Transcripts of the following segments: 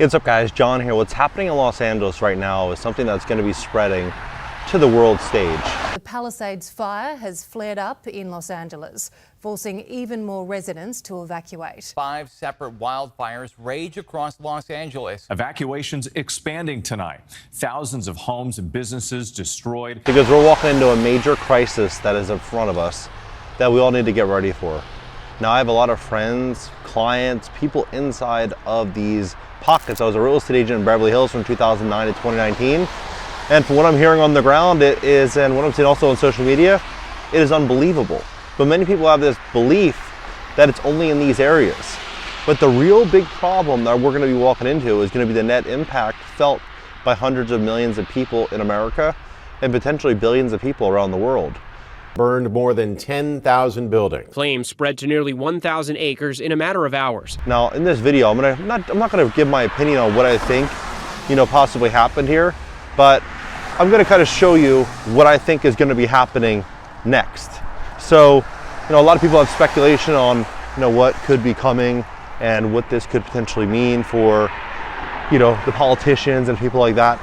What's up guys, John here. What's happening in Los Angeles right now is something that's going to be spreading to the world stage. The Palisades fire has flared up in Los Angeles, forcing even more residents to evacuate. 5 separate wildfires rage across Los Angeles. Evacuations expanding tonight. Thousands of homes and businesses destroyed. Because we're walking into a major crisis that is in front of us that we all need to get ready for. Now I have a lot of friends, clients, people inside of these pockets. I was a real estate agent in Beverly Hills from 2009 to 2019. And from what I'm hearing on the ground, it is, and what I'm seeing also on social media, it is unbelievable. But many people have this belief that it's only in these areas. But the real big problem that we're going to be walking into is going to be the net impact felt by hundreds of millions of people in America and potentially billions of people around the world. Burned more than 10,000 buildings. Flames spread to nearly 1,000 acres in a matter of hours. Now, in this video, I'm not going to give my opinion on what I think, possibly happened here, but I'm going to kind of show you what I think is going to be happening next. So, a lot of people have speculation on, what could be coming and what this could potentially mean for, the politicians and people like that.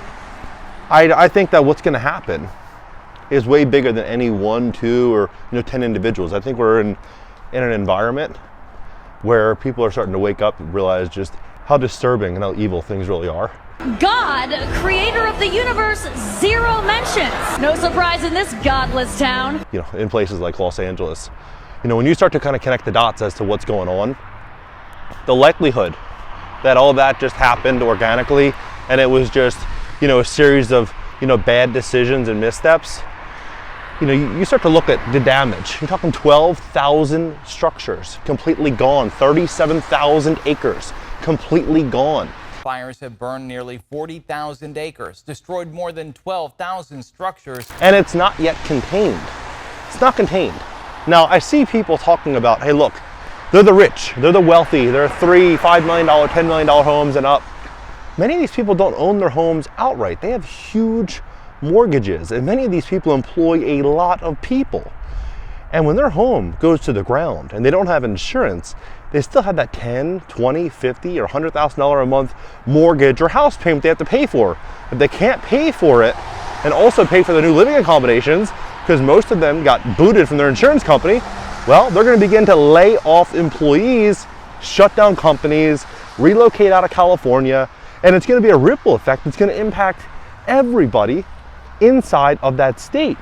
I think that what's going to happen is way bigger than any 1, 2, or 10 individuals. I think we're in an environment where people are starting to wake up and realize just how disturbing and how evil things really are. God, creator of the universe, zero mentions. No surprise in this godless town. In places like Los Angeles. When you start to kind of connect the dots as to what's going on, the likelihood that all of that just happened organically and it was just, a series of, bad decisions and missteps, you start to look at the damage. You're talking 12,000 structures completely gone, 37,000 acres completely gone. Fires have burned nearly 40,000 acres, destroyed more than 12,000 structures. And it's not yet contained. It's not contained. Now, I see people talking about, hey, look, they're the rich, they're the wealthy, they're $3, $5 million, $10 million homes and up. Many of these people don't own their homes outright. They have huge mortgages, and many of these people employ a lot of people. And when their home goes to the ground and they don't have insurance, they still have that $10, $20, $50, or $100,000 a month mortgage or house payment they have to pay for. If they can't pay for it and also pay for the new living accommodations, because most of them got booted from their insurance company, well, they're going to begin to lay off employees, shut down companies, relocate out of California, and it's going to be a ripple effect that's going to impact everybody inside of that state.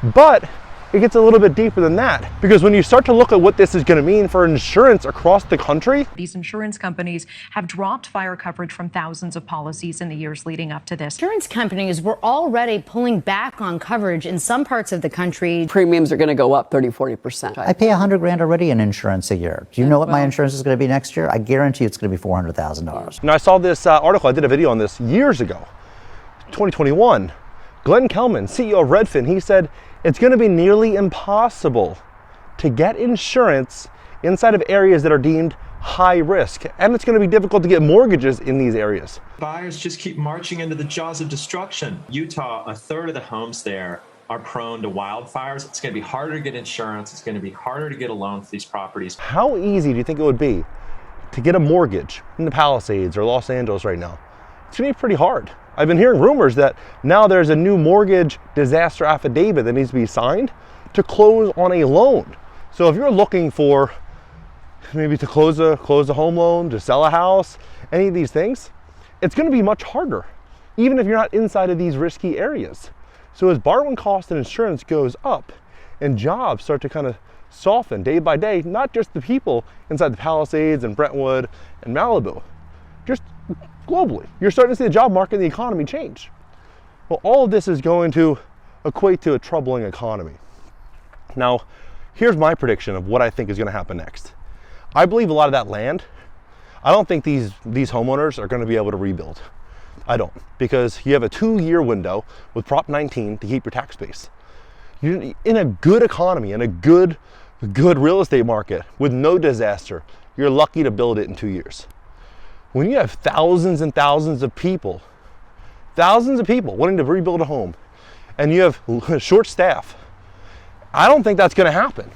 But it gets a little bit deeper than that, because when you start to look at what this is going to mean for insurance across the country. These insurance companies have dropped fire coverage from thousands of policies in the years leading up to this. Insurance companies were already pulling back on coverage in some parts of the country. Premiums are going to go up 30-40%. I pay $100,000 already in insurance a year. Do you know what my insurance is going to be next year? I guarantee it's going to be $400,000. Now, I saw this article, I did a video on this years ago, 2021. Glenn Kelman, CEO of Redfin, he said it's going to be nearly impossible to get insurance inside of areas that are deemed high risk. And it's going to be difficult to get mortgages in these areas. Buyers just keep marching into the jaws of destruction. Utah, a third of the homes there are prone to wildfires. It's going to be harder to get insurance. It's going to be harder to get a loan for these properties. How easy do you think it would be to get a mortgage in the Palisades or Los Angeles right now? It's going to be pretty hard. I've been hearing rumors that now there's a new mortgage disaster affidavit that needs to be signed to close on a loan. So if you're looking for maybe to close a home loan, to sell a house, any of these things, it's going to be much harder, even if you're not inside of these risky areas. So as borrowing cost and insurance goes up and jobs start to kind of soften day by day, not just the people inside the Palisades and Brentwood and Malibu, just globally, you're starting to see the job market and the economy change. Well, all of this is going to equate to a troubling economy. Now, here's my prediction of what I think is going to happen next. I believe a lot of that land, I don't think these homeowners are going to be able to rebuild. I don't, because you have a 2-year window with Prop 19 to keep your tax base. You're in a good economy, in a good real estate market with no disaster, you're lucky to build it in 2 years. When you have thousands and thousands of people wanting to rebuild a home, and you have short staff, I don't think that's going to happen.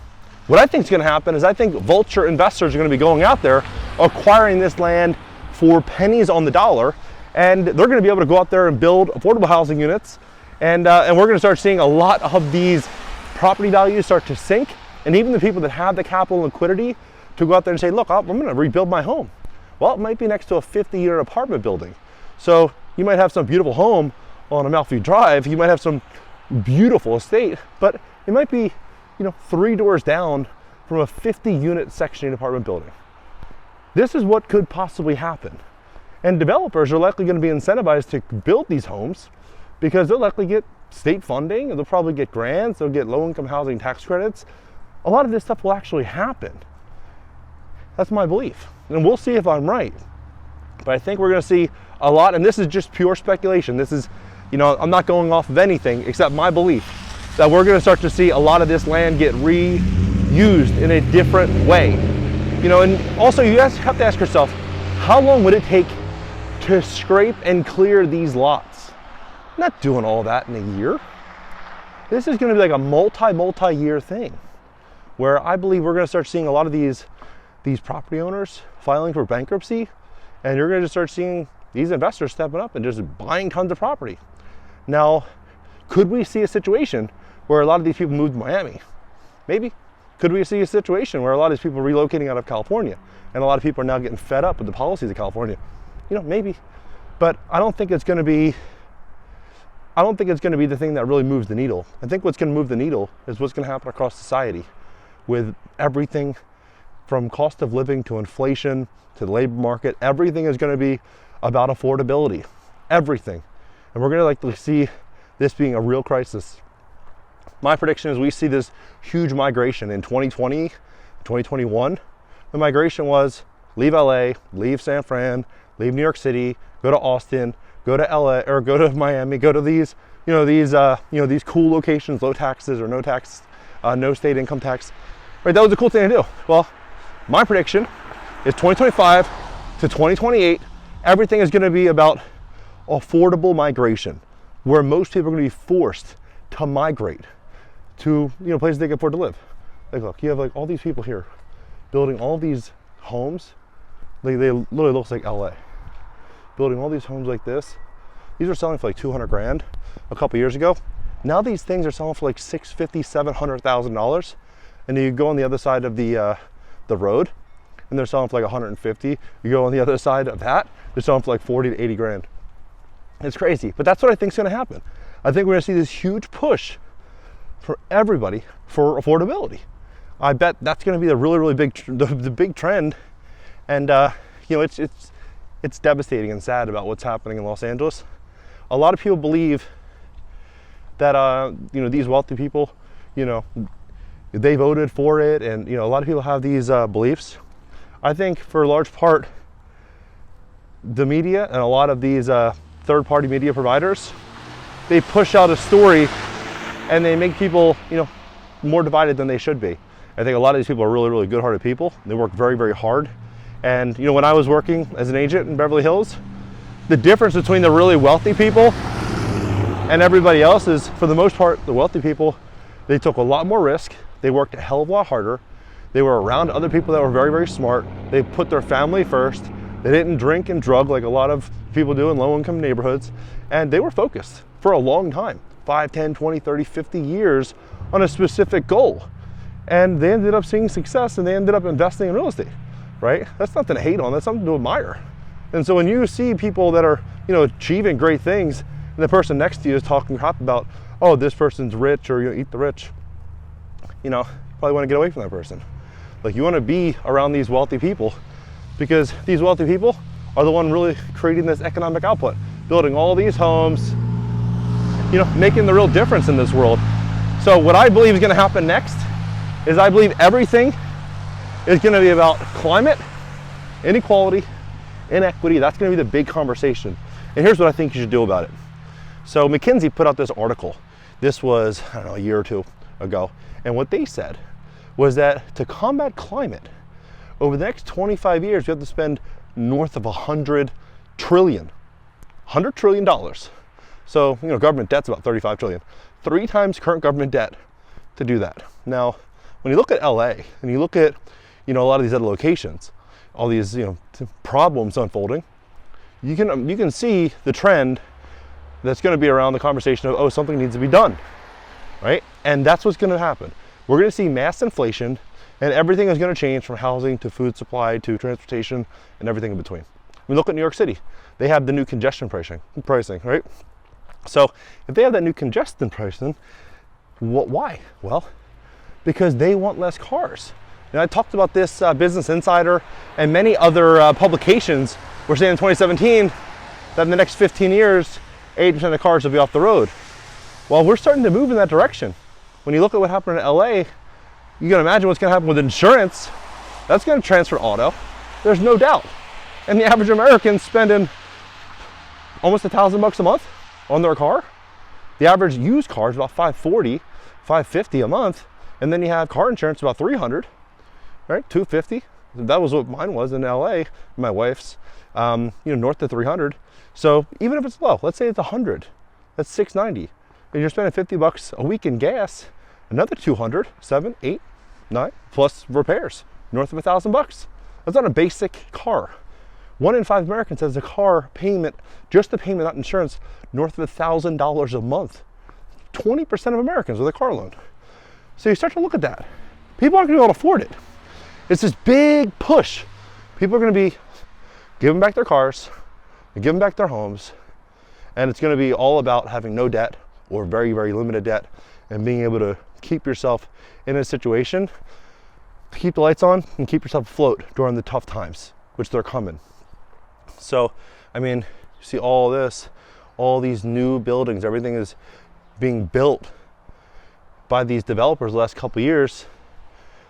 What I think is going to happen is I think vulture investors are going to be going out there acquiring this land for pennies on the dollar, and they're going to be able to go out there and build affordable housing units, and we're going to start seeing a lot of these property values start to sink, and even the people that have the capital and liquidity to go out there and say, look, I'm going to rebuild my home. Well, it might be next to a 50-unit apartment building. So you might have some beautiful home on Amalfi Drive, you might have some beautiful estate, but it might be, 3 doors down from a 50-unit Section 8 apartment building. This is what could possibly happen. And developers are likely going to be incentivized to build these homes because they'll likely get state funding, and they'll probably get grants, they'll get low-income housing tax credits. A lot of this stuff will actually happen. That's my belief. And we'll see if I'm right. But I think we're going to see a lot, and this is just pure speculation. This is, I'm not going off of anything except my belief that we're going to start to see a lot of this land get reused in a different way. And also you guys have to ask yourself, how long would it take to scrape and clear these lots? I'm not doing all that in a year. This is going to be like a multi-year thing where I believe we're going to start seeing a lot of these property owners filing for bankruptcy, and you're going to just start seeing these investors stepping up and just buying tons of property. Now, could we see a situation where a lot of these people move to Miami? Maybe. Could we see a situation where a lot of these people are relocating out of California and a lot of people are now getting fed up with the policies of California? Maybe. But I don't think it's going to be the thing that really moves the needle. I think what's going to move the needle is what's going to happen across society with everything from cost of living to inflation to the labor market. Everything is going to be about affordability. Everything. And we're going to likely see this being a real crisis. My prediction is we see this huge migration in 2020, 2021. The migration was leave LA, leave San Fran, leave New York City, go to Austin, go to LA, or go to Miami, go to these, these cool locations, low taxes or no tax, no state income tax. Right, that was a cool thing to do. Well, my prediction is 2025 to 2028, everything is going to be about affordable migration, where most people are going to be forced to migrate to places they can afford to live. Like, look, you have like all these people here building all these homes. They literally looks like LA. Building all these homes like this. These are selling for like 200 grand a couple years ago. Now these things are selling for like $650,000, $700,000. And then you go on the other side of the road and they're selling for like 150. You go on the other side of that, they're selling for like 40 to 80 grand. It's crazy, but that's what I think is going to happen. I think we're going to see this huge push for everybody for affordability. I bet that's going to be the really big, the big trend. And it's devastating and sad about what's happening in Los Angeles. A lot of people believe that these wealthy people, they voted for it, and a lot of people have these beliefs. I think for a large part, the media and a lot of these third-party media providers, they push out a story and they make people, more divided than they should be. I think a lot of these people are really good-hearted people. They work very hard. And when I was working as an agent in Beverly Hills, the difference between the really wealthy people and everybody else is, for the most part, the wealthy people, they took a lot more risk. They worked a hell of a lot harder. They were around other people that were very smart. They put their family first. They didn't drink and drug like a lot of people do in low-income neighborhoods. And they were focused for a long time, 5, 10, 20, 30, 50 years on a specific goal. And they ended up seeing success, and they ended up investing in real estate, right? That's nothing to hate on, that's something to admire. And so when you see people that are, achieving great things, and the person next to you is talking crap about, oh, this person's rich, or eat the rich, probably want to get away from that person. Like, you want to be around these wealthy people, because these wealthy people are the one really creating this economic output, building all these homes, making the real difference in this world. So what I believe is going to happen next is I believe everything is going to be about climate, inequality, inequity. That's going to be the big conversation. And here's what I think you should do about it. So McKinsey put out this article. This was, a year or two ago. And what they said was that to combat climate, over the next 25 years, you have to spend north of $100 trillion. $100 trillion. So, government debt's about 35 trillion. 3 times current government debt to do that. Now, when you look at LA and you look at, a lot of these other locations, all these, problems unfolding, you can see the trend that's going to be around the conversation of, oh, something needs to be done, right? And that's what's going to happen. We're going to see mass inflation, and everything is going to change from housing to food supply to transportation and everything in between. I mean, look at New York City. They have the new congestion pricing, right? So if they have that new congestion pricing, why? Well, because they want less cars. And I talked about this, Business Insider and many other publications were saying in 2017 that in the next 15 years, 80% of cars will be off the road. Well, we're starting to move in that direction. When you look at what happened in LA, you can imagine what's going to happen with insurance. That's going to transfer auto. There's no doubt. And the average American's spending almost $1,000 a month on their car. The average used car is about $540, $550 a month. And then you have car insurance about $300, right? $250. That was what mine was in LA, my wife's, north of $300. So even if it's low, let's say it's $100, that's $690. And you're spending $50 a week in gas, another $200, $7, $8, $9, plus repairs, north of $1,000. That's on a basic car. 1 in 5 Americans has a car payment, just the payment, not insurance, north of $1,000 a month. 20% of Americans with a car loan. So you start to look at that. People aren't going to be able to afford it. It's this big push. People are going to be giving back their cars, giving back their homes, and it's going to be all about having no debt or very, very limited debt and being able to keep yourself in a situation to keep the lights on and keep yourself afloat during the tough times, which they're coming. So, I mean, you see all this, all these new buildings, everything is being built by these developers the last couple of years.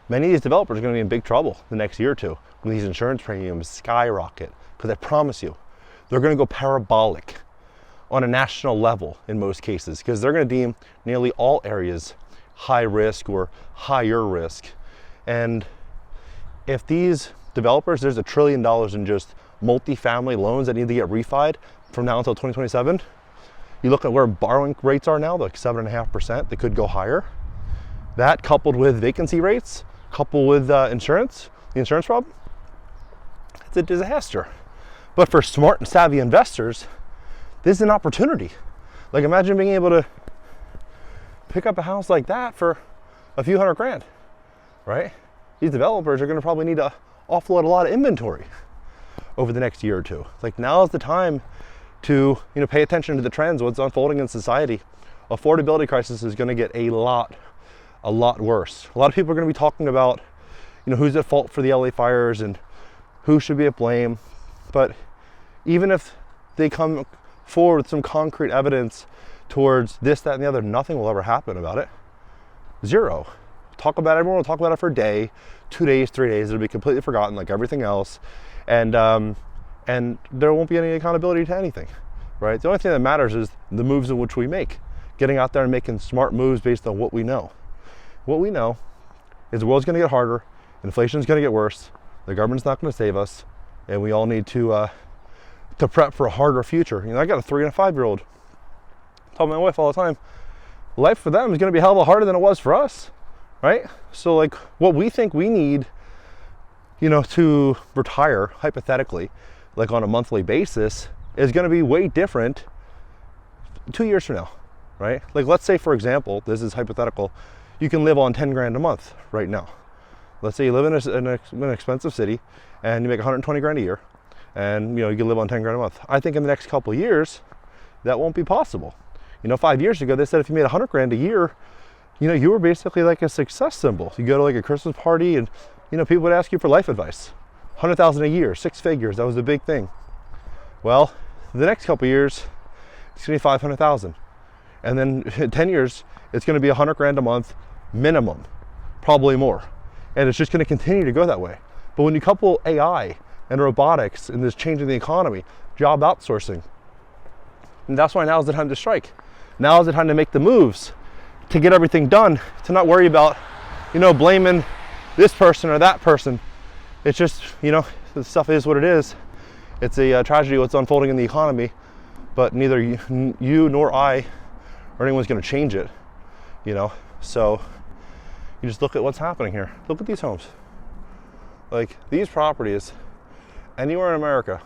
Many of these developers are going to be in big trouble the next year or two when these insurance premiums skyrocket, because I promise you, they're going to go parabolic on a national level in most cases, because they're going to deem nearly all areas high risk or higher risk. And if these developers, there's $1 trillion in just multifamily loans that need to get refied from now until 2027. You look at where borrowing rates are now, like 7.5%, they could go higher. That coupled with vacancy rates, coupled with insurance, the insurance problem, it's a disaster. But for smart and savvy investors, this is an opportunity. Like, imagine being able to pick up a house like that for a few $100,000, right? These developers are going to probably need to offload a lot of inventory over the next year or two. Like, now is the time to pay attention to the trends, what's unfolding in society. Affordability crisis is going to get a lot worse. A lot of people are going to be talking about, who's at fault for the LA fires and who should be at blame. But even if they come forward with some concrete evidence towards this, that, and the other, nothing will ever happen about it. Zero. Everyone will talk about it for a day, 2 days, 3 days. It'll be completely forgotten like everything else. And there won't be any accountability to anything, right? The only thing that matters is the moves in which we make. Getting out there and making smart moves based on what we know. What we know is the world's going to get harder, inflation's going to get worse, the government's not going to save us, and we all need to prep for a harder future. I got a 3 and a 5-year-old. I tell my wife all the time, life for them is going to be a hell of a lot harder than it was for us, right? So like what we think we need, to retire hypothetically, like on a monthly basis, is going to be way different 2 years from now, right? Like, let's say, for example, this is hypothetical, you can live on 10 grand a month right now. Let's say you live in an expensive city and you make 120 grand a year, and you can live on 10 grand a month. I think in the next couple of years, that won't be possible. 5 years ago, they said if you made 100 grand a year, you were basically like a success symbol. You go to like a Christmas party and, people would ask you for life advice. 100,000 a year, 6 figures, that was a big thing. Well, the next couple of years, it's gonna be 500,000. And then in 10 years, it's gonna be 100 grand a month minimum, probably more. And it's just gonna continue to go that way. But when you couple AI and robotics and this change in the economy, job outsourcing, and that's why now is the time to strike. Now is the time to make the moves to get everything done, to not worry about, blaming this person or that person. It's just, the stuff is what it is. It's a tragedy what's unfolding in the economy, but neither you nor I or anyone's going to change it, So you just look at what's happening here. Look at these homes. Like, these properties, anywhere in America,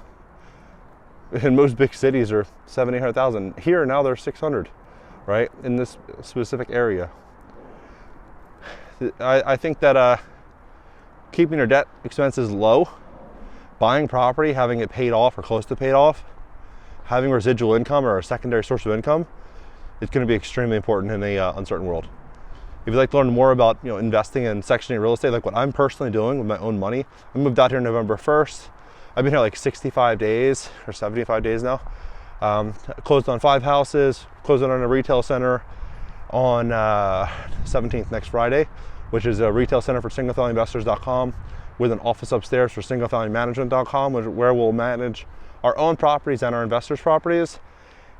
in most big cities are 700,000. Here now they're 600, right? In this specific area. I think that keeping your debt expenses low, buying property, having it paid off or close to paid off, having residual income or a secondary source of income, it's going to be extremely important in a uncertain world. If you'd like to learn more about investing in Section 8 real estate, like what I'm personally doing with my own money, I moved out here November 1st. I've been here like 65 days or 75 days now. Closed on 5 houses, closed on a retail center on 17th next Friday, which is a retail center for singlefamilyinvestors.com with an office upstairs for singlefamilymanagement.com, where we'll manage our own properties and our investors' properties.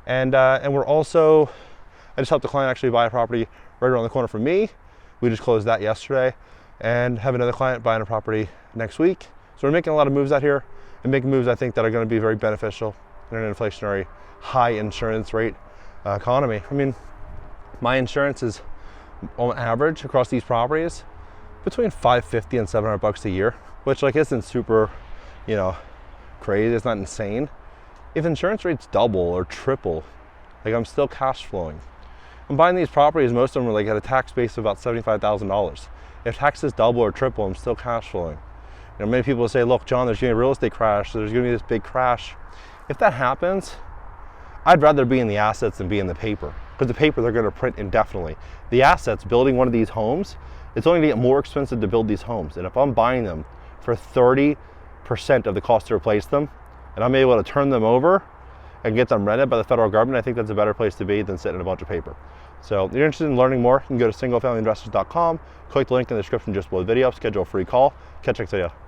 And we're also, I just helped a client actually buy a property right around the corner from me. We just closed that yesterday, and have another client buying a property next week. So we're making a lot of moves out here, and making moves I think that are going to be very beneficial in an inflationary, high insurance rate economy. I mean, my insurance is on average across these properties between $550 and $700 a year, which like isn't super, crazy. It's not insane. If insurance rates double or triple, like I'm still cash flowing. I'm buying these properties, most of them are like at a tax base of about $75,000. If taxes double or triple, I'm still cash flowing. Many people say, look, John, there's going to be a real estate crash. There's going to be this big crash. If that happens, I'd rather be in the assets than be in the paper, because the paper they're going to print indefinitely. The assets, building one of these homes, it's only going to get more expensive to build these homes. And if I'm buying them for 30% of the cost to replace them, and I'm able to turn them over and get them rented by the federal government, I think that's a better place to be than sitting in a bunch of paper. So if you're interested in learning more, you can go to singlefamilyinvestors.com, click the link in the description just below the video, schedule a free call. Catch you next video.